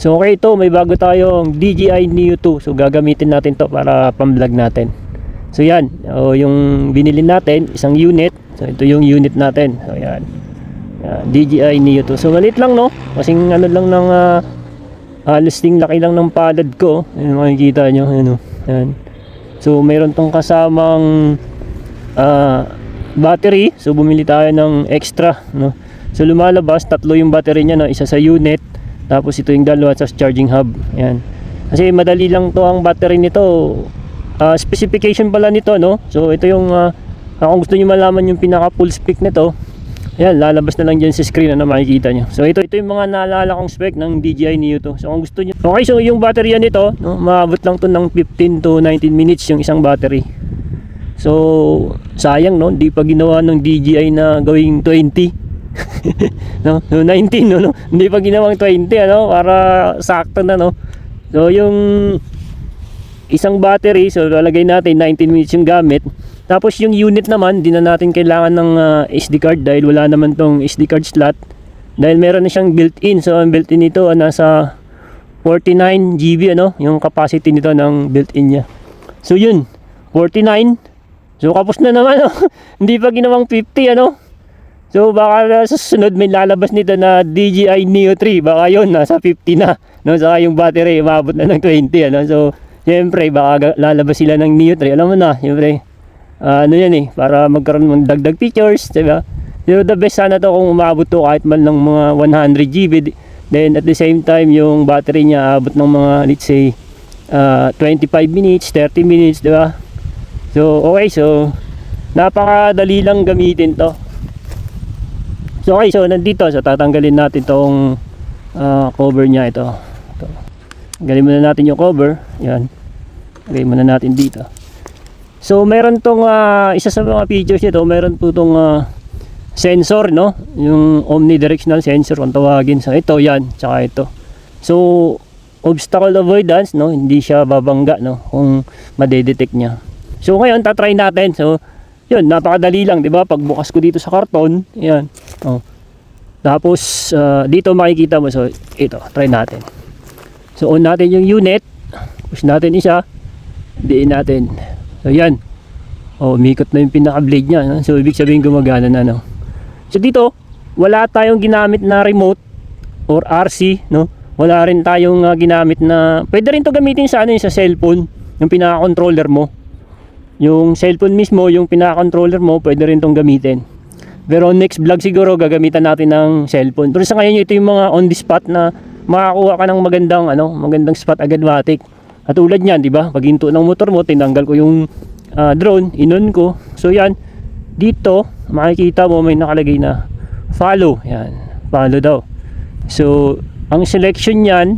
So okay, ito may bago tayong DJI Neo 2. So gagamitin natin to para pam-vlog natin. So yan, yung binili natin, isang unit. So ito yung unit natin. So yan, DJI Neo 2. So maliit lang, no? Kasing ano lang ng listing laki lang ng palad ko. Ayun, makikita nyo. Ayun, yan. So mayroon tong kasamang battery. So bumili tayo ng extra, no? So lumalabas, tatlo yung battery niya, no? Isa sa unit, tapos ito yung dalawa sa charging hub. Yan. Kasi madali lang to ang battery nito. Specification pala nito, no? So ito yung kung gusto niyo malaman yung pinaka full spec nito, ayan, lalabas na lang dyan sa screen, ano, makikita nyo. So ito yung mga naalala kong spec ng DJI Neo 2. So kung gusto nyo, okay, so yung battery nito, no, maabot lang to ng 15 to 19 minutes yung isang battery. So sayang, no, di pa ginawa ng DJI na gawing 20. No, 19, no, hindi pa ginawang 20, ano, para sakto na, no. So yung isang battery, so lalagay natin 19 minutes yung gamit. Tapos yung unit naman, di na natin kailangan ng SD card dahil wala naman tong SD card slot, dahil meron na siyang built-in. So ang built-in nito nasa 49 GB, ano, yung capacity nito ng built-in niya. So yun, 49. So kapos na naman, no? Hindi pa ginawang 50, ano. So baka sa susunod may lalabas nito na DJI Neo 3, baka yun nasa 50 na, no? Saka yung battery umabot na ng 20, ano. So siyempre baka lalabas sila ng Neo 3, alam mo na, siyempre ano yan eh, para magkaroon ng dagdag features, diba? Pero the best sana to kung umabot to kahit man ng mga 100 GB, then at the same time yung battery niya abot ng mga, let's say 25 minutes, 30 minutes, diba? So okay, so napakadali lang gamitin to. So okay, so nandito, so tatanggalin natin tong cover niya, ito. Tanggalin muna natin yung cover, yan. Lagay muna natin dito. So meron tong isa sa mga features nito, meron po tong sensor, no, yung omnidirectional sensor kung tawagin. So ito, yan, tsaka ito. So obstacle avoidance, no, hindi siya babangga, no, kung madedetect niya. So ngayon tatry natin. So yun, napakadali lang, 'di ba? Pagbukas ko dito sa karton, yan. Oh. Tapos dito makikita mo, so ito, try natin. So on natin yung unit, push natin isa, diin natin. So yan. Oh, umikot na yung pinaka-blade niya, no? So ibig sabihin gumagana na, no. So dito, wala tayong ginamit na remote or RC, no. Wala rin tayong ginamit na, pwede rin to gamitin sa ano, sa cellphone, yung pinaka-controller mo. Yung cellphone mismo, yung pinaka-controller mo, pwede rin tong gamitin. Pero next vlog siguro gagamitan natin ng cellphone. Pero sa ngayon ito yung mga on the spot na makakuha ka ng magandang spot agad matik. At tulad niyan, 'di ba? Pag hinto ng motor mo, tinanggal ko yung drone, inon ko. So yan, dito makikita mo may nakalagay na follow. Yan, follow daw. So ang selection niyan,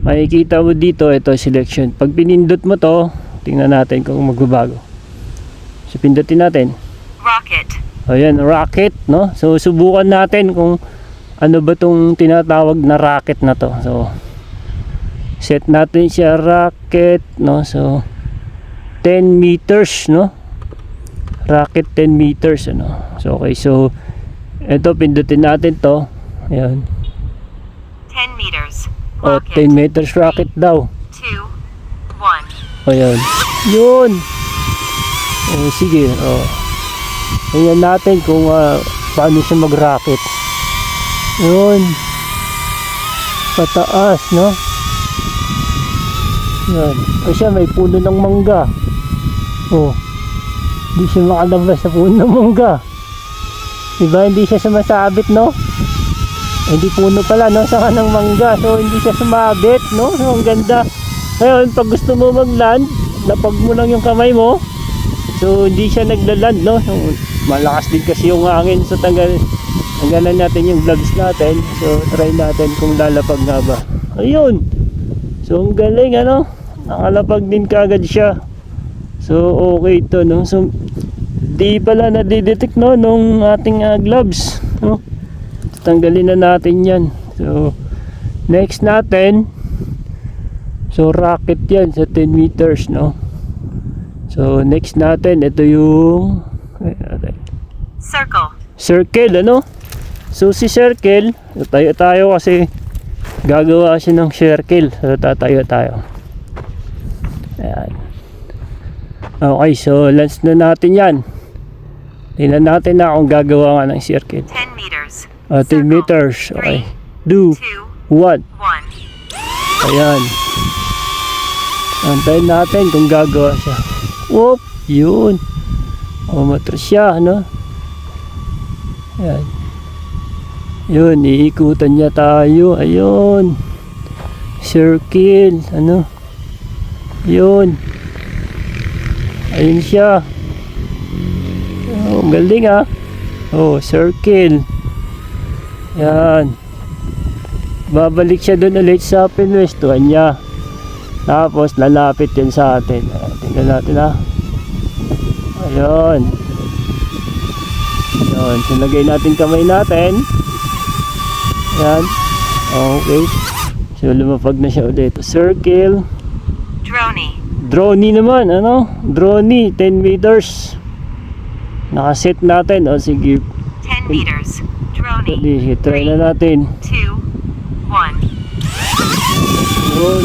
makikita mo dito, ito selection. Pag pinindot mo to, tingnan natin kung magbabago. So pindutin natin. Rocket. Ayan, rocket, no? So subukan natin kung ano ba tong tinatawag na rocket na to. So set natin siya rocket, no? So 10 meters, no? Rocket 10 meters, ano? So okay, so ito pindutin natin to. Ayan. 10 meters. O, Rocket. 10 meters rocket daw. 2, 1. Ayan. Yun. O, sige. O. Tingnan natin kung paano siya mag-rocket. Yun. Pataas, no? Yan. Kasi may puno ng mangga. O. Hindi siya makalabas sa puno ng mangga. Diba? Hindi siya sumasabit, no? Hindi puno pala, no? Saka ng mangga. So, hindi siya sumabit, no? So, ang ganda. Ngayon, pag gusto mo mag-land, lapag mo lang yung kamay mo. So, hindi siya nagla-land, no? So, malakas din kasi yung hangin. So, tanggalan natin yung vlogs natin. So, try natin kung lalapag nga ba. Ayun. So, ang galing, ano? Nakalapag din kaagad siya. So, okay ito, no? So, di pala nadidetect, no? Nung ating gloves, no? Tanggalin na natin yan. So, next natin, so rocket yan sa 10 meters, no? So next natin, ito yung Circle. circle, ano? So si circle, tayo kasi Gagawa siya ng circle. So tatayo tayo. Ayan. Okay, so lens na natin yan. Tingnan natin na kung gagawa nga ng circle. 10 meters. 10 meters. Okay. 2, 2, 1. 1. Ayan. Antayin natin kung gagawa siya. Whoop! Yun. Umatras siya, ano? Ayan. Yun, iikutan niya tayo. Ayun. Circle. Ano? Yun. Ayun siya. Oh, galing ah. Oh, circle. Yan. Babalik siya doon ulit sa pinwestuhan niya. Tapos lalapit yan sa atin. Tingnan natin ha. Ayun. Ayun. Sinagay natin kamay natin. Yan. Okay. So lumapag na siya ulit. Circle. Droney. Droney naman. Ano? Droney. 10 meters. Nakaset natin. O sige. 10 meters. Droney. Sige, try na natin. 2, 1. Yun.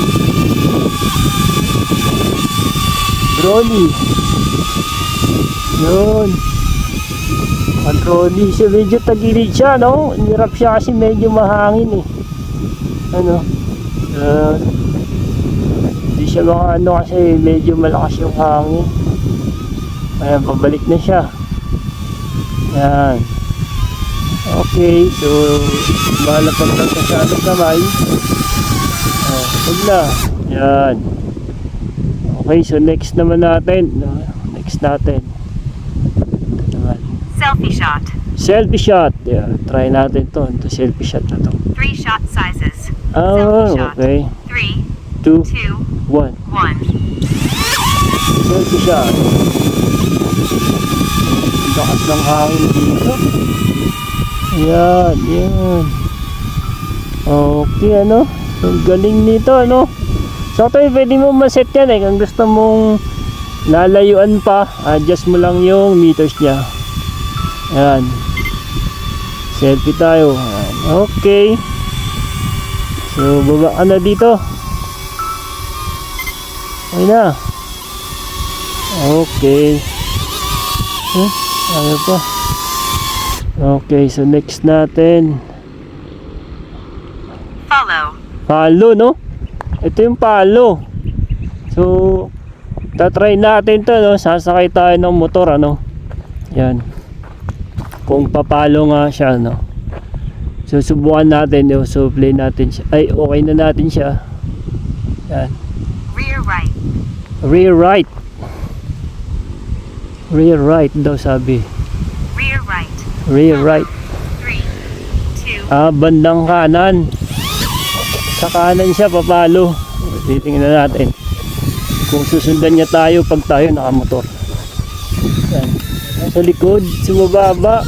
Droney. Yun. Ang Droney siya, medyo tagilid siya, no? Hirap siya kasi medyo mahangin eh. Ano? Hindi siya ano kasi medyo malakas yung hangin. Ayan, pabalik na siya. Yan. Okay, so malapag lang sa ating kamay. Huwag na. Yan. Okay, so next naman natin. Next natin. Ito naman. Selfie shot. Selfie shot. Yeah, try natin to. Ito selfie shot na to. 3 shot sizes. Ah, Selfie shot. okay. 3, 2, 2, 1. 1. Selfie shot. Lakas ng hangin dito. Yan, yan. Okay, ano? Ang galing nito, ano? So, ito pwede mo maset yan eh. Kung gusto mong lalayuan pa, adjust mo lang yung meters niya. Yan. Selfie tayo. Yan. Okay. So, baba ka na dito. Okay na. Okay. Ayaw pa. Okay, so next natin. Follow. Palo, no? Ito yung palo. So, tatry natin to, no? Sasakay tayo ng motor, ano? Yan. Kung papalo nga siya, no? So, subukan natin, no? So, play natin siya. Ay, okay na natin siya. Yan. Rear right. Rear right. Rear right daw sabi. Rear right. Rear right. 3, 2, Bandang kanan. Sa kanan siya papalo. Titingnan natin kung susundan niya tayo pag tayo nakamotor. Yan. Sa likod, sumababa.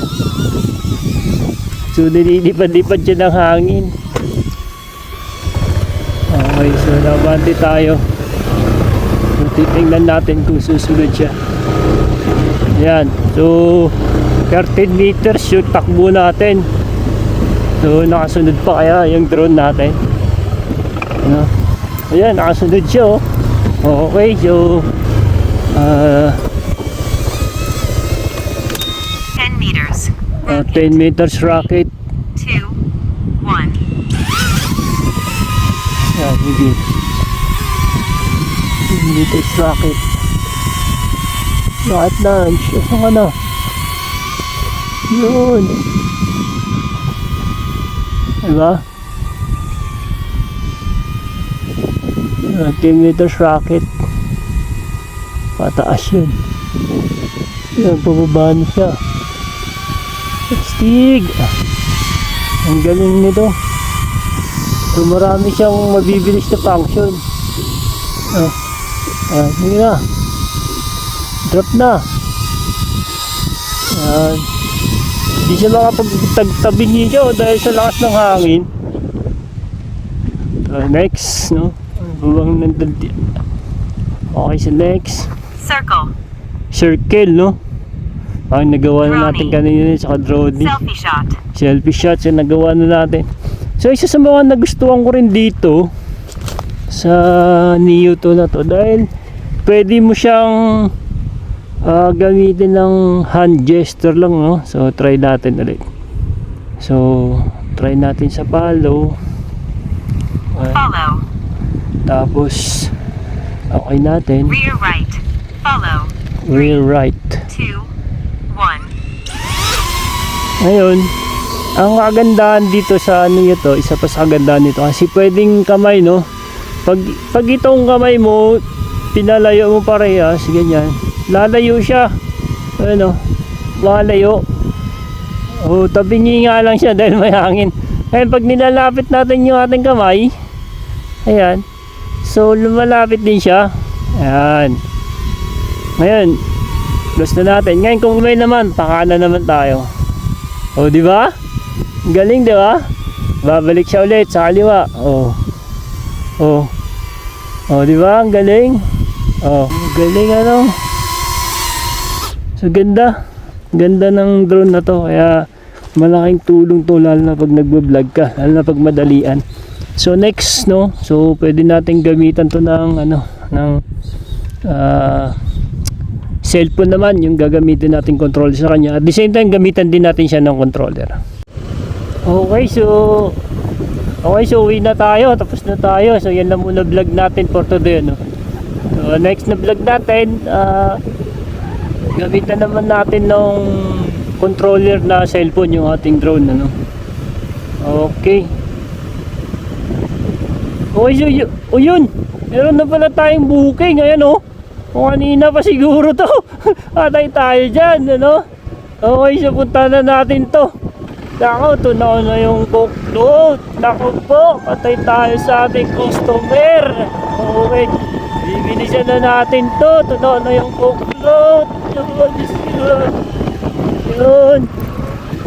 So nililipad-lipad siya ng hangin. Okay, so nabante tayo. So titingnan natin kung susunod siya. Yan. So 13 meters yung takbo natin. So nakasunod pa kaya yung drone natin. Ano? Ayan, nakasunod siya, oh. Okay, so 10 meters. 10 meters rocket. 2, 1. Yan, hindi. 10 meters rocket. Rocket launch. Saan ka na? Yun. Diba? 10 meters rocket. Pataas yun. Yan, pababa na siya. Astig! Ang galing nito. So marami siyang mabibilis na function. Sige na. Drop na. Hindi siya makapagtabing niyo dahil sa lakas ng hangin. Next, no? Buwang nandun. Okay, so next. Circle. Circle, no? Ang nagawa na natin kanina sa Droney. Selfie shot. Selfie shots yung nagawa na natin. So isa sa mga nagustuhan ko rin dito sa Neo to na to, dahil pwede mo siyang gamitin ng hand gesture lang, no? So try natin ulit. So try natin sa follow. Follow. Tapos okay natin. Rear right. Follow. Rear right. 2, 1. Ngayon, ang kagandahan dito sa ano ito, isa pa sa kagandahan nito, kasi pwedeng kamay, no? Pag itong kamay mo, pinalayo mo parehas, ganyan, lalayo siya. Ano, lalayo. O, tabingi nga lang siya dahil may hangin. Ngayon, pag nilalapit natin yung ating kamay, ayan, so lumalapit din siya. Ayan. Ngayon, close na natin. Ngayon, kung may naman, pakana naman tayo. O, di ba? Galing, di ba? Babalik siya ulit sa kaliwa. O. O. O, di ba? Ang galing. O, galing ano. So, ganda. Ganda ng drone na to. Kaya, malaking tulong to lalo na pag nagbablog ka. Lalo na pag madalian. So, next, no? So, pwede natin gamitan to ng, ano, ng, cellphone naman yung gagamitin natin controller sa kanya. At the same time, gamitan din natin siya ng controller. Okay, so uwi na tayo. Tapos na tayo. So, yan lang muna vlog natin for today, no? So, next na vlog natin, gamitan naman natin ng controller na cellphone yung ating drone, ano? Okay. Okay, so yun. Meron na pala tayong booking. Ayan, oh. Kung kanina pa siguro to. Atay tayo dyan, ano? Okay, so punta na natin to. Nako, tunaw na yung coke float. Nako po, patay tayo sa ating customer. Okay, bibilisan na natin to. Tunaw na yung coke float. Yun.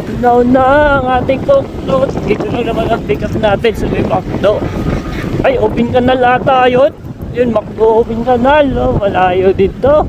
Tunaw na ang ating coke float. Dito lang naman ang pick up natin sa may McDo. Ay, open canal ata yun. Yun, McDo open canal. Oh, malayo dito.